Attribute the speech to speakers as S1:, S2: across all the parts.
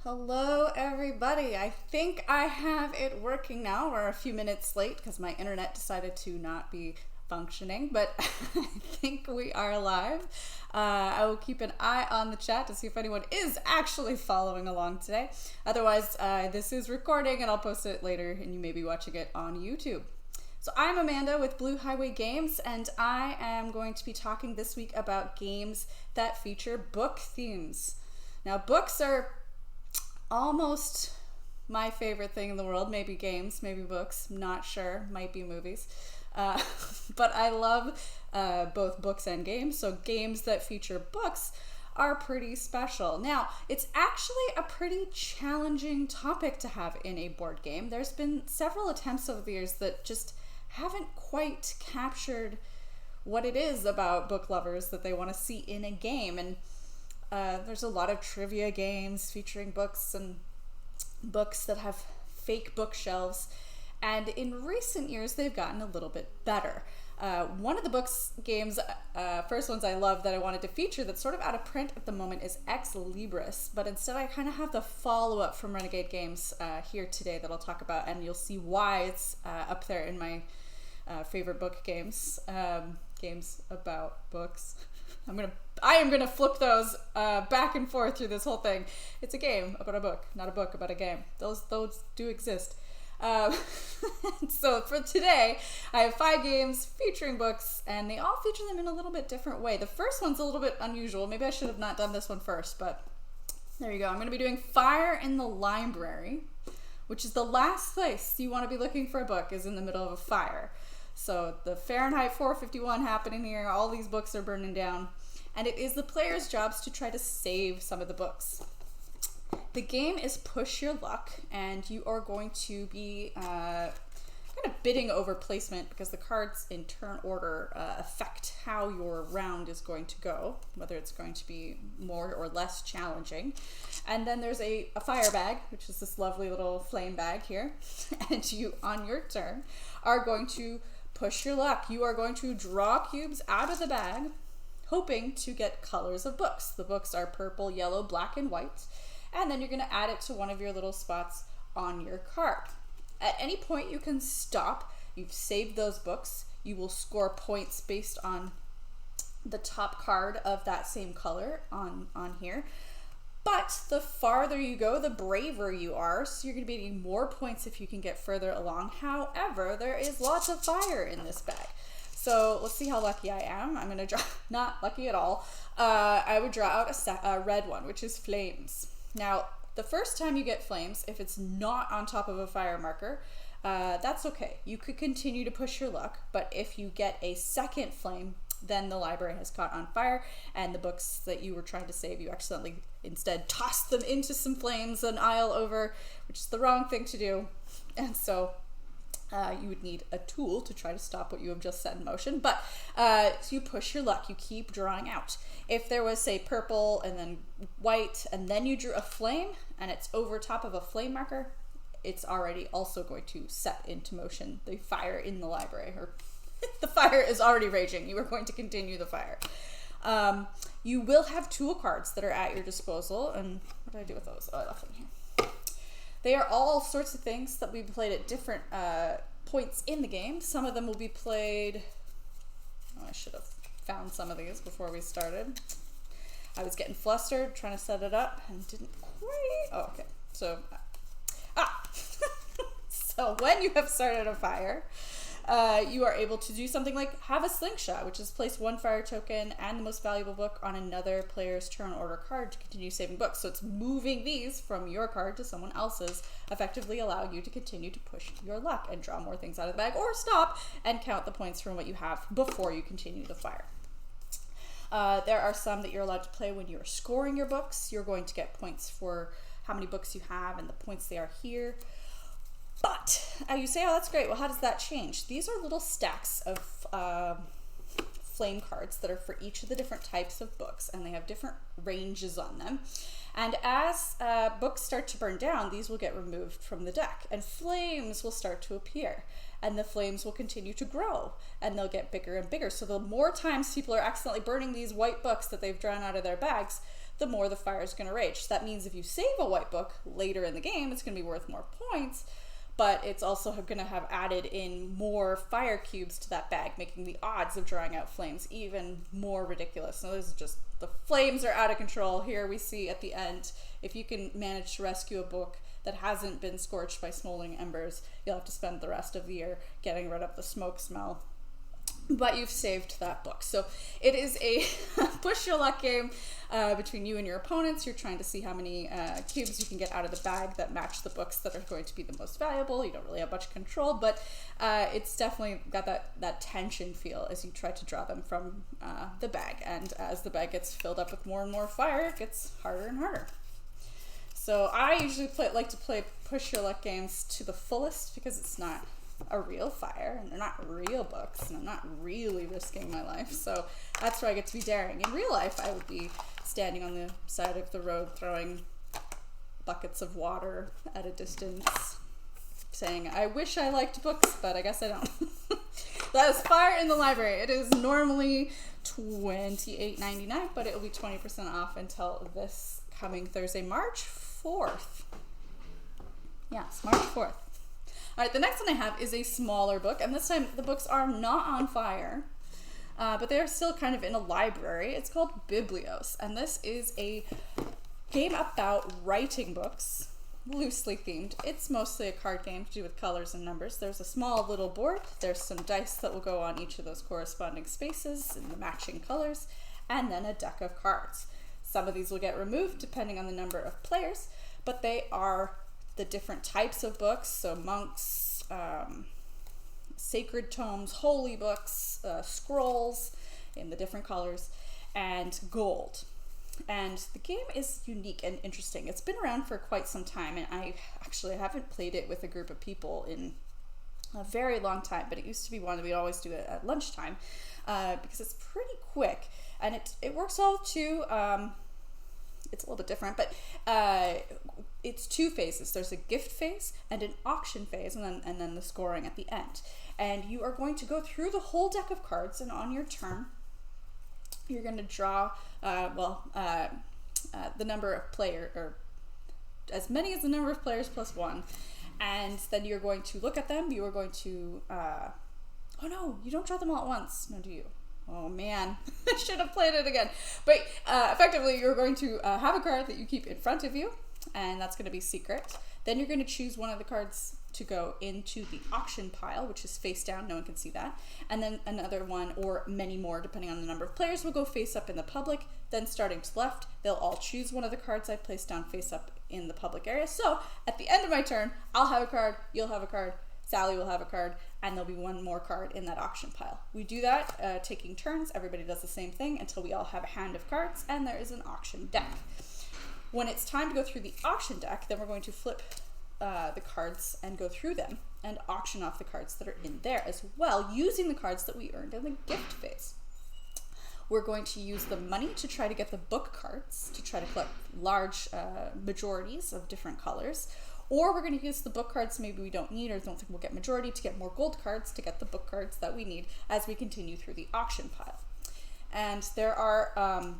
S1: Hello, everybody. I think I have it working now. We're a few minutes late because my internet decided to not be functioning, but I think we are live. I will keep an eye on the chat to see if anyone is actually following along today. Otherwise, this is recording and I'll post it later and you may be watching it on YouTube. So I'm Amanda with Blue Highway Games, and I am going to be talking this week about games that feature book themes. Now, books are almost my favorite thing in the world. Maybe games, maybe books, not sure, might be movies. But I love both books and games, so games that feature books are pretty special. Now, it's actually a pretty challenging topic to have in a board game. There's been several attempts over the years that just haven't quite captured what it is about book lovers that they want to see in a game. And there's a lot of trivia games featuring books and books that have fake bookshelves. And in recent years, they've gotten a little bit better. One of the books games, first ones I love that I wanted to feature that's sort of out of print at the moment is Ex Libris. But instead, I kind of have the follow-up from Renegade Games here today that I'll talk about. And you'll see why it's up there in my favorite book games. Games about books. I am gonna flip those back and forth through this whole thing. It's a game about a book, not a book about a game. Those do exist. So for today, I have 5 games featuring books, and they all feature them in a little bit different way. The first one's a little bit unusual. Maybe I should have not done this one first, but there you go. I'm gonna be doing Fire in the Library, which is the last place you want to be looking for a book, is in the middle of a fire. So the Fahrenheit 451 happening here, all these books are burning down, and it is the player's jobs to try to save some of the books. The game is Push Your Luck, and you are going to be kind of bidding over placement because the cards in turn order affect how your round is going to go, whether it's going to be more or less challenging. And then there's a fire bag, which is this lovely little flame bag here, and you, on your turn, are going to push your luck. You are going to draw cubes out of the bag, hoping to get colors of books. The books are purple, yellow, black, and white. And then you're going to add it to one of your little spots on your card. At any point you can stop. You've saved those books. You will score points based on the top card of that same color on here. But the farther you go, the braver you are, so you're going to be getting more points if you can get further along. However, there is lots of fire in this bag. So let's see how lucky I am. I'm going to draw, not lucky at all. I would draw out a red one, which is flames. Now, the first time you get flames, if it's not on top of a fire marker, that's okay. You could continue to push your luck, but if you get a second flame, then the library has caught on fire, and the books that you were trying to save, you accidentally instead tossed them into some flames an aisle over, which is the wrong thing to do. And so you would need a tool to try to stop what you have just set in motion. But so you push your luck, you keep drawing out. If there was, say, purple and then white, and then you drew a flame, and it's over top of a flame marker, it's already also going to set into motion the fire in the library, or the fire is already raging. You are going to continue the fire. You will have tool cards that are at your disposal. And what do I do with those? Oh, I left them here. They are all sorts of things that we played at different points in the game. Some of them will be played... Oh, I should have found some of these before we started. I was getting flustered trying to set it up and didn't quite... Oh, okay. So... So when you have started a fire... you are able to do something like have a slingshot, which is place 1 fire token and the most valuable book on another player's turn order card to continue saving books. So it's moving these from your card to someone else's, effectively allowing you to continue to push your luck and draw more things out of the bag, or stop and count the points from what you have before you continue the fire. There are some that you're allowed to play when you're scoring your books. You're going to get points for how many books you have and the points they are here. But you say, oh, that's great. Well, how does that change? These are little stacks of flame cards that are for each of the different types of books, and they have different ranges on them. And as books start to burn down, these will get removed from the deck, and flames will start to appear. and the flames will continue to grow and they'll get bigger and bigger. So the more times people are accidentally burning these white books that they've drawn out of their bags, the more the fire is going to rage. So that means if you save a white book later in the game, it's going to be worth more points, but it's also going to have added in more fire cubes to that bag, making the odds of drawing out flames even more ridiculous. So this is just, the flames are out of control. Here we see at the end, if you can manage to rescue a book that hasn't been scorched by smoldering embers, you'll have to spend the rest of the year getting rid of the smoke smell. But you've saved that book. So it is a push your luck game between you and your opponents. You're trying to see how many cubes you can get out of the bag that match the books that are going to be the most valuable. You don't really have much control, but it's definitely got that tension feel as you try to draw them from the bag. And as the bag gets filled up with more and more fire, it gets harder and harder. So I usually like to play push your luck games to the fullest because it's not a real fire and they're not real books and I'm not really risking my life. So that's where I get to be daring. In real life, I would be standing on the side of the road throwing buckets of water at a distance saying, I wish I liked books, but I guess I don't. That is Fire in the Library. It is normally $28.99, but it will be 20% off until this coming Thursday, March 4th. Yes, March 4th. All right, the next one I have is a smaller book, and this time the books are not on fire, but they are still kind of in a library. It's called Biblios, and this is a game about writing books, loosely themed. It's mostly a card game to do with colors and numbers. There's a small little board. There's some dice that will go on each of those corresponding spaces in the matching colors, and then a deck of cards. Some of these will get removed depending on the number of players, but they are the different types of books, so monks, sacred tomes, holy books, scrolls in the different colors, and gold. And the game is unique and interesting. It's been around for quite some time, and I actually haven't played it with a group of people in a very long time, but it used to be one that we always do at lunchtime because it's pretty quick, and it works well too. It's a little bit different, but it's two phases. There's a gift phase and an auction phase, and then the scoring at the end. And you are going to go through the whole deck of cards, and on your turn, you're going to draw, the number of players, or as many as the number of players plus one. And then you're going to look at them. You are going to, oh no, you don't draw them all at once. No, do you? Oh man, I should have played it again. But effectively, you're going to have a card that you keep in front of you, and that's going to be secret. Then you're going to choose one of the cards to go into the auction pile, which is face down, no one can see that. And then another one, or many more, depending on the number of players, will go face up in the public. Then starting to the left, they'll all choose one of the cards I placed down face up in the public area. So at the end of my turn, I'll have a card, you'll have a card, Sally will have a card, and there'll be one more card in that auction pile. We do that taking turns. Everybody does the same thing until we all have a hand of cards and there is an auction deck. When it's time to go through the auction deck, then we're going to flip the cards and go through them and auction off the cards that are in there as well, using the cards that we earned in the gift phase. We're going to use the money to try to get the book cards, to try to collect large majorities of different colors. Or we're going to use the book cards maybe we don't need or don't think we'll get majority to get more gold cards to get the book cards that we need as we continue through the auction pile. And there are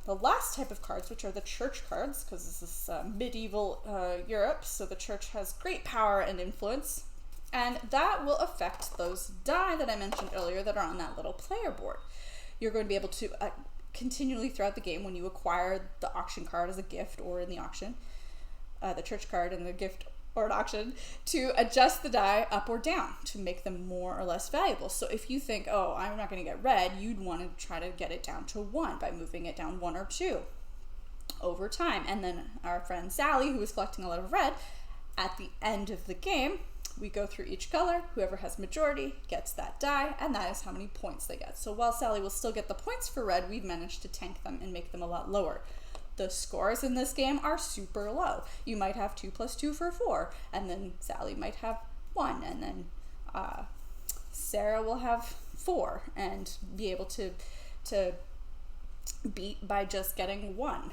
S1: the last type of cards, which are the church cards, because this is medieval Europe, so the church has great power and influence. And that will affect those die that I mentioned earlier that are on that little player board. You're going to be able to continually throughout the game, when you acquire the auction card as a gift or in the auction, the church card and the gift or an auction, to adjust the die up or down to make them more or less valuable. So if you think, oh, I'm not going to get red, you'd want to try to get it down to 1 by moving it down 1 or 2 over time. And then our friend Sally, who is collecting a lot of red, at the end of the game, we go through each color. Whoever has majority gets that die, and that is how many points they get. So while Sally will still get the points for red, we've managed to tank them and make them a lot lower. The scores in this game are super low. You might have 2 + 2 for 4, and then Sally might have 1, and then Sarah will have 4, and be able to beat by just getting 1.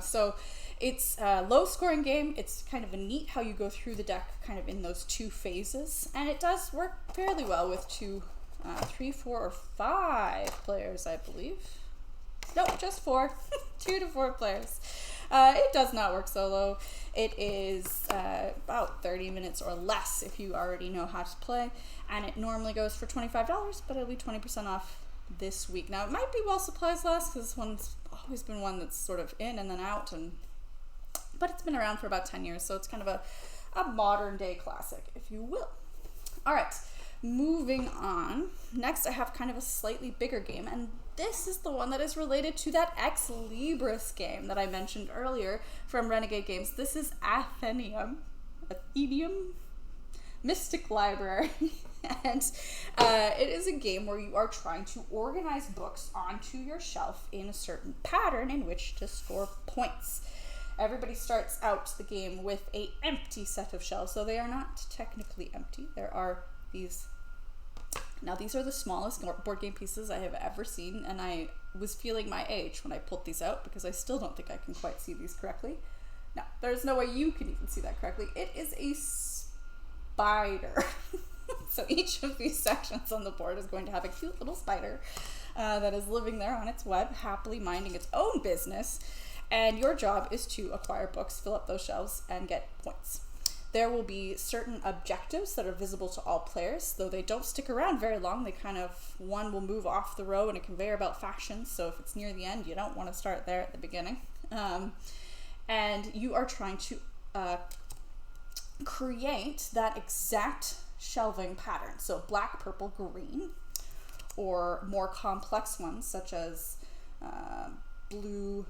S1: So it's a low scoring game. It's kind of a neat how you go through the deck kind of in those 2 phases, and it does work fairly well with 2, 3, 4, or 5 players, I believe. Nope, just 4. 2 to 4 players. It does not work solo. It is about 30 minutes or less if you already know how to play, and it normally goes for $25, but it'll be 20% off this week. Now, it might be while supplies last, because this one's always been one that's sort of in and then out, but it's been around for about 10 years, so it's kind of a modern day classic, if you will. All right, moving on. Next, I have kind of a slightly bigger game, and this is the one that is related to that Ex Libris game that I mentioned earlier from Renegade Games. This is Athenian Mystic Library. And it is a game where you are trying to organize books onto your shelf in a certain pattern in which to score points. Everybody starts out the game with an empty set of shelves, so they are not technically empty. There are these. Now, these are the smallest board game pieces I have ever seen, and I was feeling my age when I pulled these out because I still don't think I can quite see these correctly. No, there's no way you can even see that correctly. It is a spider. So each of these sections on the board is going to have a cute little spider that is living there on its web, happily minding its own business. And your job is to acquire books, fill up those shelves, and get points. There will be certain objectives that are visible to all players, though they don't stick around very long. They one will move off the row in a conveyor belt fashion, so if it's near the end, you don't want to start there at the beginning. And you are trying to create that exact shelving pattern. So black, purple, green, or more complex ones such as blue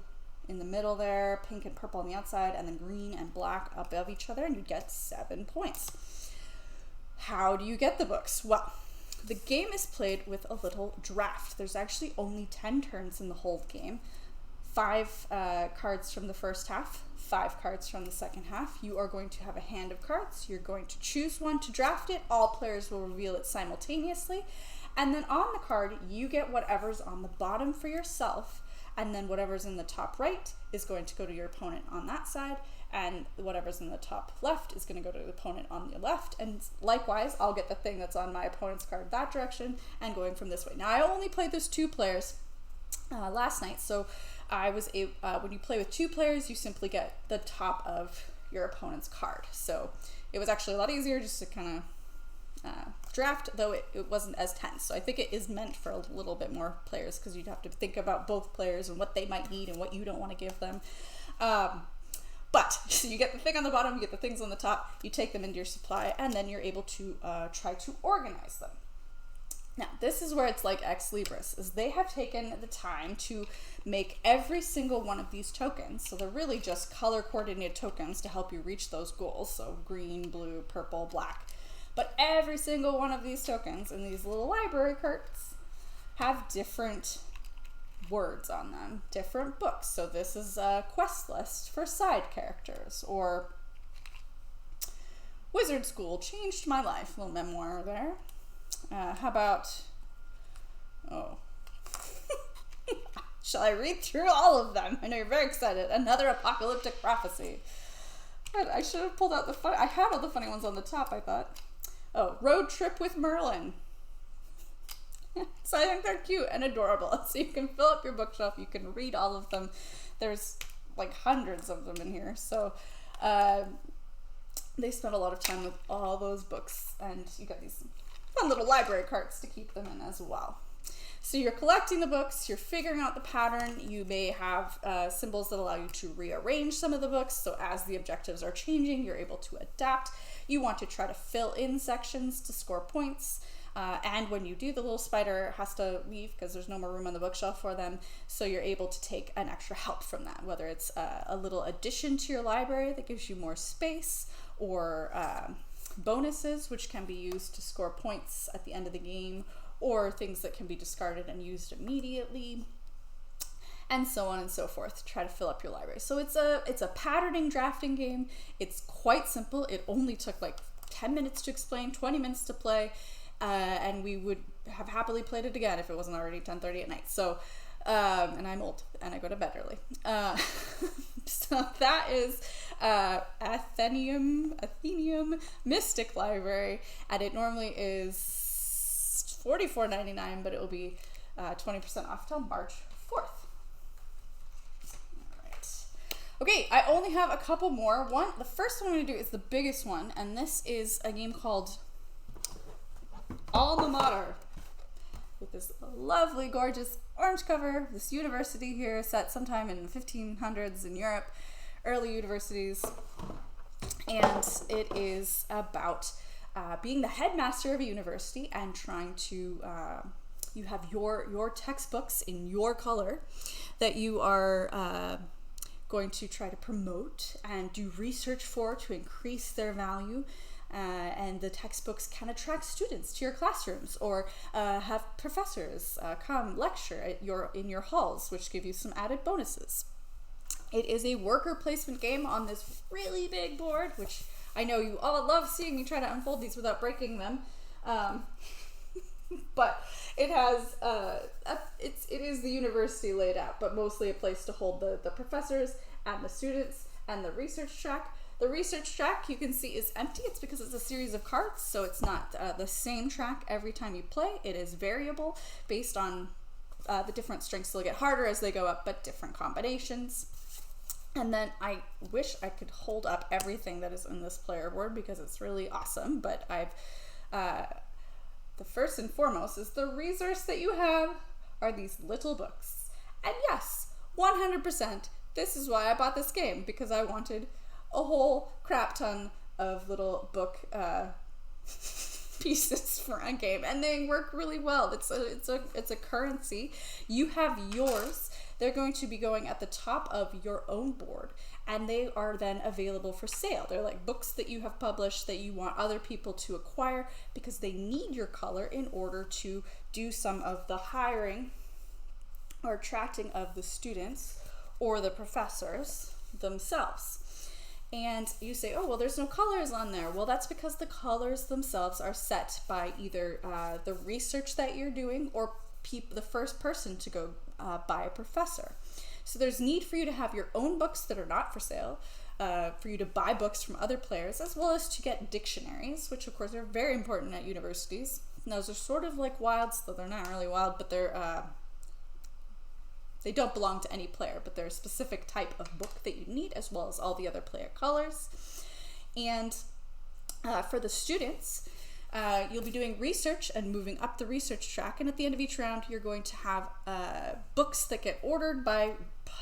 S1: in the middle there, pink and purple on the outside, and then green and black above each other, and you get 7 points. How do you get the books? Well, the game is played with a little draft. There's actually only 10 turns in the whole game. 5 cards from the first half, 5 cards from the second half. You are going to have a hand of cards. You're going to choose one to draft it. All players will reveal it simultaneously. And then on the card, you get whatever's on the bottom for yourself, and then whatever's in the top right is going to go to your opponent on that side, and whatever's in the top left is going to go to the opponent on the left, and likewise, I'll get the thing that's on my opponent's card that direction, and going from this way. Now, I only played this 2 players last night, so when you play with 2 players, you simply get the top of your opponent's card. So it was actually a lot easier just to kind of draft, though it wasn't as tense. So I think it is meant for a little bit more players, because you'd have to think about both players and what they might need and what you don't want to give them. But so you get the thing on the bottom, you get the things on the top, you take them into your supply, and then you're able to try to organize them. Now, this is where it's like Ex Libris, is they have taken the time to make every single one of these tokens, so they're really just color-coordinated tokens to help you reach those goals, so green, blue, purple, black. But every single one of these tokens in these little library carts have different words on them, different books. So this is a quest list for side characters, or Wizard School changed my life, little memoir there. How about, shall I read through all of them? I know you're very excited. Another apocalyptic prophecy. I should have pulled out I had all the funny ones on the top, I thought. Oh, Road Trip with Merlin. So I think they're cute and adorable. So you can fill up your bookshelf. You can read all of them. There's like hundreds of them in here. So they spent a lot of time with all those books. And you got these fun little library carts to keep them in as well. So you're collecting the books, you're figuring out the pattern, you may have symbols that allow you to rearrange some of the books, so as the objectives are changing, you're able to adapt. You want to try to fill in sections to score points, and when you do, the little spider has to leave because there's no more room on the bookshelf for them, so you're able to take an extra help from that, whether it's a little addition to your library that gives you more space, or bonuses, which can be used to score points at the end of the game, or things that can be discarded and used immediately, and so on and so forth to try to fill up your library. So it's a patterning drafting game. It's quite simple. It only took like 10 minutes to explain, 20 minutes to play, and we would have happily played it again if it wasn't already 10:30 at night. So, and I'm old and I go to bed early. So that is Athenian Mystic Library, and it normally is $44.99, but it will be 20% off till March 4th. All right. Okay, I only have a couple more. The first one I'm going to do is the biggest one, and this is a game called Alma Mater, with this lovely, gorgeous orange cover. This university here, set sometime in 1500s in Europe, early universities, and it is about being the headmaster of a university and trying to you have your textbooks in your color that you are going to try to promote and do research for to increase their value. And the textbooks can attract students to your classrooms, or have professors come lecture in your halls, which give you some added bonuses. It is a worker placement game on this really big board, which I know you all love seeing me try to unfold these without breaking them. But it has it is the university laid out, but mostly a place to hold the professors and the students and the research track. The research track, you can see, is empty. It's because it's a series of cards, so it's not the same track every time you play. It is variable based on the different strengths. They'll get harder as they go up, but different combinations. And then I wish I could hold up everything that is in this player board because it's really awesome, but the first and foremost is the resource that you have are these little books. And yes, 100%, this is why I bought this game, because I wanted a whole crap ton of little book pieces for a game, and they work really well. It's a currency. You have yours. They're going to be going at the top of your own board, and they are then available for sale. They're like books that you have published that you want other people to acquire because they need your color in order to do some of the hiring or attracting of the students or the professors themselves. And you say, oh, well, there's no colors on there. Well, that's because the colors themselves are set by either the research that you're doing or the first person to go buy a professor. So there's need for you to have your own books that are not for sale, for you to buy books from other players, as well as to get dictionaries, which of course are very important at universities. And those are sort of like wilds, though they're not really wild, but they don't belong to any player, but they're a specific type of book that you need, as well as all the other player colors. And for the students, you'll be doing research and moving up the research track, and at the end of each round you're going to have books that get ordered by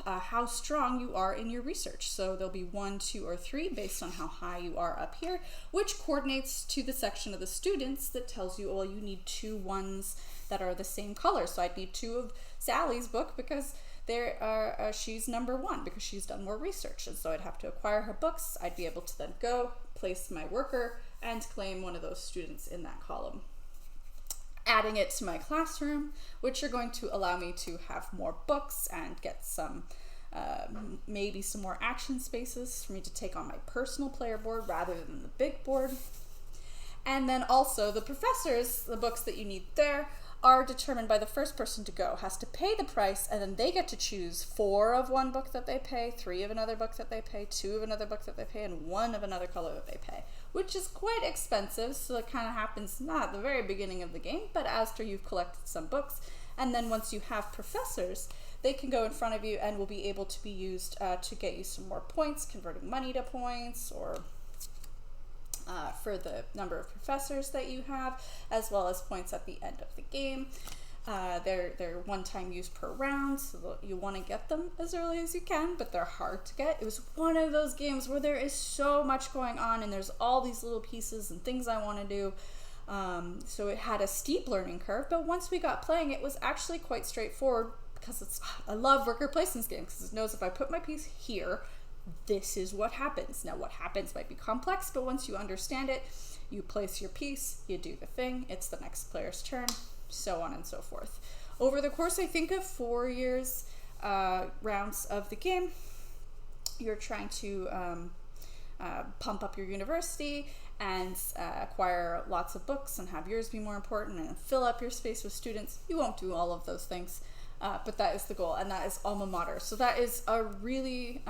S1: how strong you are in your research. So there'll be 1, 2, or 3 based on how high you are up here, which coordinates to the section of the students that tells you, well, you need 2 ones that are the same color. So I'd need 2 of Sally's book because she's number 1 because she's done more research, and so I'd have to acquire her books. I'd be able to then go place my worker and claim one of those students in that column, adding it to my classroom, which are going to allow me to have more books and get some maybe some more action spaces for me to take on my personal player board rather than the big board. And then also the professors, the books that you need there are determined by the first person to go, has to pay the price, and then they get to choose 4 of one book that they pay, 3 of another book that they pay, 2 of another book that they pay, and 1 of another color that they pay, which is quite expensive. So it kind of happens not at the very beginning of the game, but after you've collected some books. And then once you have professors, they can go in front of you and will be able to be used to get you some more points, converting money to points, or for the number of professors that you have, as well as points at the end of the game. They're one-time use per round, so you want to get them as early as you can, but they're hard to get. It was one of those games where there is so much going on, and there's all these little pieces and things I want to do. So it had a steep learning curve, but once we got playing, it was actually quite straightforward because I love worker placement games because it knows if I put my piece here, this is what happens. Now what happens might be complex, but once you understand it, you place your piece, you do the thing, it's the next player's turn, so on and so forth. Over the course, I think, of 4 years rounds of the game, you're trying to pump up your university and acquire lots of books and have yours be more important and fill up your space with students. You won't do all of those things, but that is the goal, and that is Alma Mater. So that is a really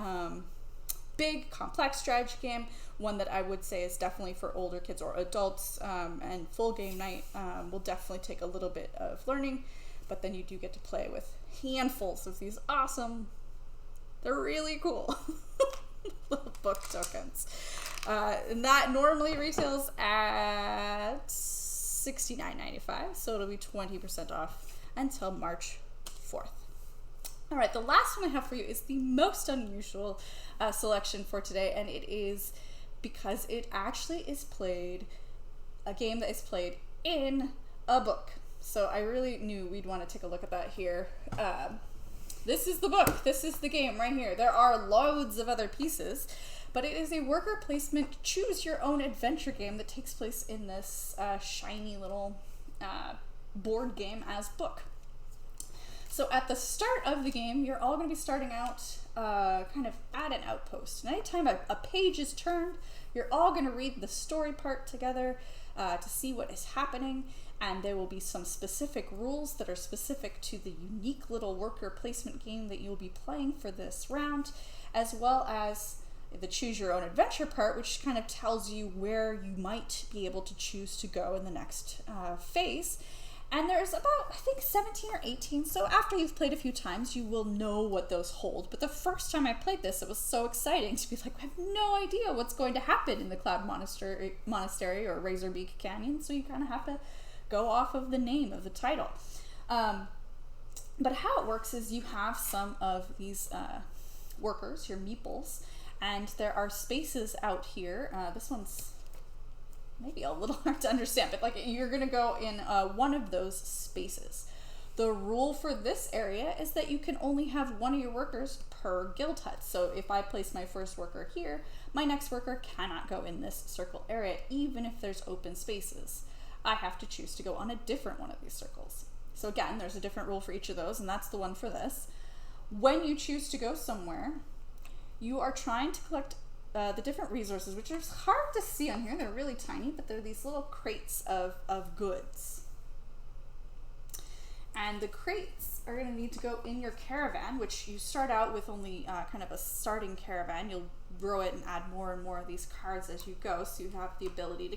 S1: big, complex strategy game, one that I would say is definitely for older kids or adults, and full game night will definitely take a little bit of learning, but then you do get to play with handfuls of these awesome They're really cool. Little book tokens. And that normally retails at $69.95, so it'll be 20% off until March 4th. All right, the last one I have for you is the most unusual selection for today, and it is because it actually is a game that is played in a book. So I really knew we'd want to take a look at that here. This is the book. This is the game right here. There are loads of other pieces, but it is a worker placement choose your own adventure game that takes place in this shiny little board game as book. So at the start of the game, you're all going to be starting out kind of at an outpost. And anytime a page is turned, you're all going to read the story part together to see what is happening. And there will be some specific rules that are specific to the unique little worker placement game that you'll be playing for this round, as well as the choose your own adventure part, which kind of tells you where you might be able to choose to go in the next phase. And there's about, I think, 17 or 18, so after you've played a few times, you will know what those hold. But the first time I played this, it was so exciting to be like, I have no idea what's going to happen in the Cloud Monastery or Razorbeak Canyon, so you kind of have to go off of the name of the title. But how it works is you have some of these workers, your meeples, and there are spaces out here. This one's maybe a little hard to understand, but like you're gonna go in one of those spaces. The rule for this area is that you can only have one of your workers per guild hut. So if I place my first worker here, my next worker cannot go in this circle area, even if there's open spaces. I have to choose to go on a different one of these circles. So again, there's a different rule for each of those, and that's the one for this. When you choose to go somewhere, you are trying to collect the different resources, which are hard to see on here. They're really tiny, but they're these little crates of goods. And the crates are going to need to go in your caravan, which you start out with only kind of a starting caravan. You'll grow it and add more and more of these cards as you go, so you have the ability to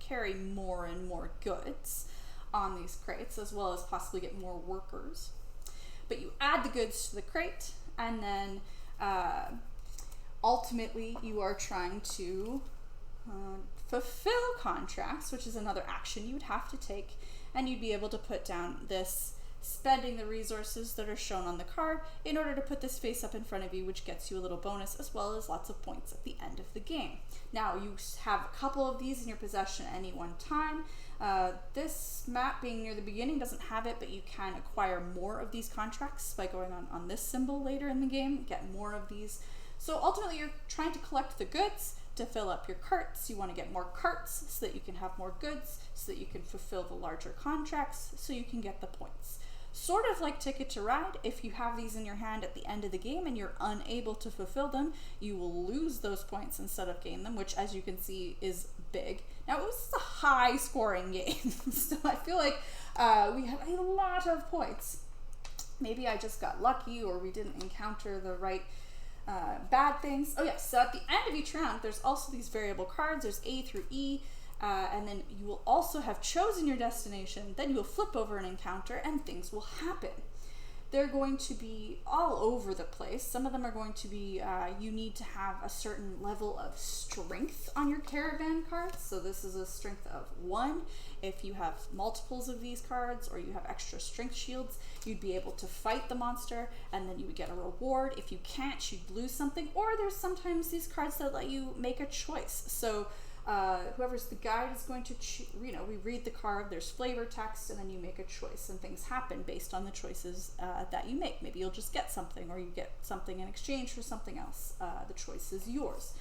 S1: carry more and more goods on these crates, as well as possibly get more workers. But you add the goods to the crate, and then ultimately you are trying to fulfill contracts, which is another action you would have to take, and you'd be able to put down this spending the resources that are shown on the card in order to put this face up in front of you, which gets you a little bonus as well as lots of points at the end of the game. Now you have a couple of these in your possession at any one time. This map being near the beginning doesn't have it, but you can acquire more of these contracts by going on this symbol later in the game, get more of these. So ultimately you're trying to collect the goods to fill up your carts. You want to get more carts so that you can have more goods, so that you can fulfill the larger contracts, so you can get the points. Sort of like Ticket to Ride, if you have these in your hand at the end of the game and you're unable to fulfill them, you will lose those points instead of gain them, which as you can see is big. Now it was a high scoring game, so I feel like we had a lot of points. Maybe I just got lucky, or we didn't encounter the right bad things. Oh yeah, so at the end of each round, there's also these variable cards. There's A through E, and then you will also have chosen your destination. Then you will flip over an encounter, and things will happen. They're going to be all over the place. Some of them are going to be, you need to have a certain level of strength on your caravan cards. So this is a strength of 1. If you have multiples of these cards, or you have extra strength shields, you'd be able to fight the monster, and then you would get a reward. If you can't, you'd lose something. Or there's sometimes these cards that let you make a choice. So whoever's the guide is going to, we read the card, there's flavor text, and then you make a choice, and things happen based on the choices that you make. Maybe you'll just get something, or you get something in exchange for something else. The choice is yours.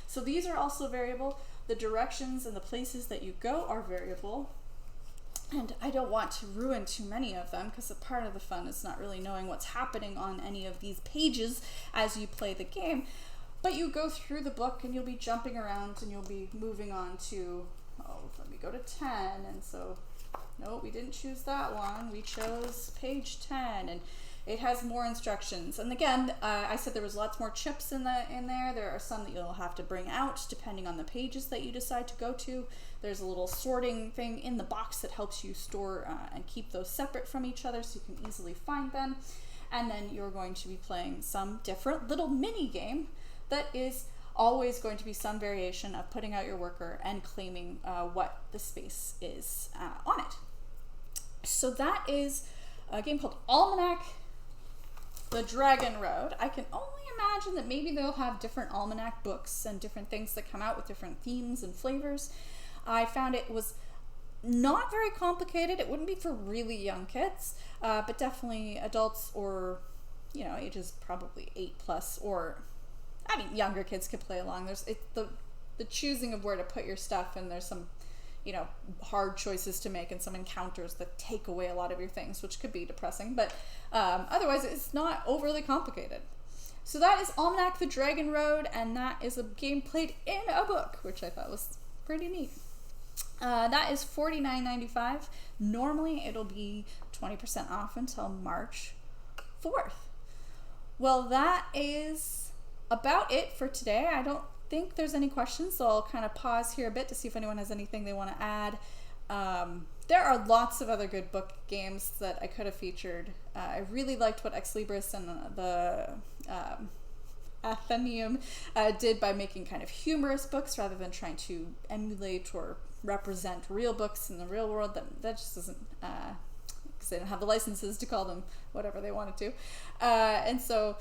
S1: So these are also variable. The directions and the places that you go are variable. And I don't want to ruin too many of them, because a part of the fun is not really knowing what's happening on any of these pages as you play the game. But you go through the book and you'll be jumping around and you'll be moving on to, let me go to 10. And so, no, we didn't choose that one. We chose page 10, and it has more instructions. And again, I said there was lots more chips in there. There are some that you'll have to bring out depending on the pages that you decide to go to. There's a little sorting thing in the box that helps you store and keep those separate from each other so you can easily find them. and then you're going to be playing some different little mini game that is always going to be some variation of putting out your worker and claiming what the space is on it. So that is a game called Almanac the Dragon Road. I can only imagine that maybe they'll have different almanac books and different things that come out with different themes and flavors. I found it was not very complicated. It wouldn't be for really young kids, but definitely adults or, ages probably 8+, or, younger kids could play along. There's the choosing of where to put your stuff, and there's some, hard choices to make and some encounters that take away a lot of your things, which could be depressing, but otherwise it's not overly complicated. So that is Almanac the Dragon Road, and that is a game played in a book, which I thought was pretty neat. That is $49.95. Normally it'll be 20% off until March 4th. Well, that is about it for today. I don't think there's any questions, so I'll kind of pause here a bit to see if anyone has anything they want to add. There are lots of other good book games that I could have featured. I really liked what Ex Libris and the Athenian did by making kind of humorous books rather than trying to emulate or represent real books in the real world. That just doesn't, because they don't have the licenses to call them whatever they wanted to. And so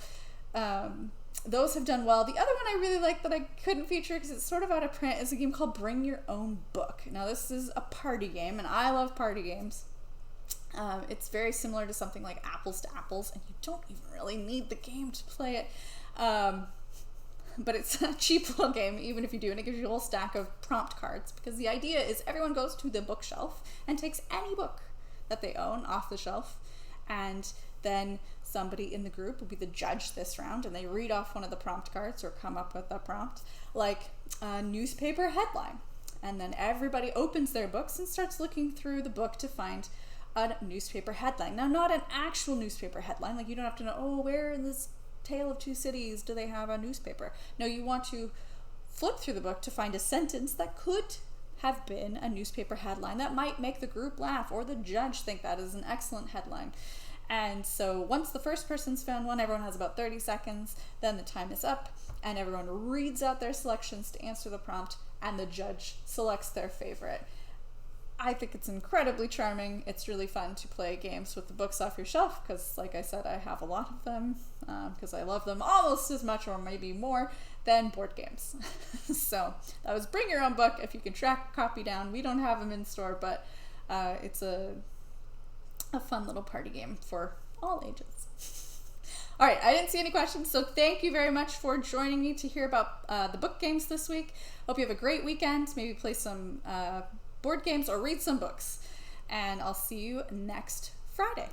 S1: those have done well. The other one I really like that I couldn't feature because it's sort of out of print is a game called Bring Your Own Book. Now this is a party game, and I love party games. It's very similar to something like Apples to Apples, and you don't even really need the game to play it. But it's a cheap little game, even if you do, and it gives you a whole stack of prompt cards, because the idea is everyone goes to the bookshelf and takes any book that they own off the shelf, and then somebody in the group will be the judge this round, and they read off one of the prompt cards or come up with a prompt, like a newspaper headline. And then everybody opens their books and starts looking through the book to find a newspaper headline. Now, not an actual newspaper headline, like you don't have to know, where in this Tale of Two Cities do they have a newspaper? No, you want to flip through the book to find a sentence that could have been a newspaper headline that might make the group laugh or the judge think that is an excellent headline. And so once the first person's found one, everyone has about 30 seconds, then the time is up, and everyone reads out their selections to answer the prompt, and the judge selects their favorite. I think it's incredibly charming. It's really fun to play games with the books off your shelf, because like I said, I have a lot of them, because I love them almost as much or maybe more than board games. So that was Bring Your Own Book. If you can track a copy down, we don't have them in store, but it's a fun little party game for all ages. All right, I didn't see any questions, so thank you very much for joining me to hear about the book games this week. Hope you have a great weekend. Maybe play some board games or read some books. And I'll see you next Friday.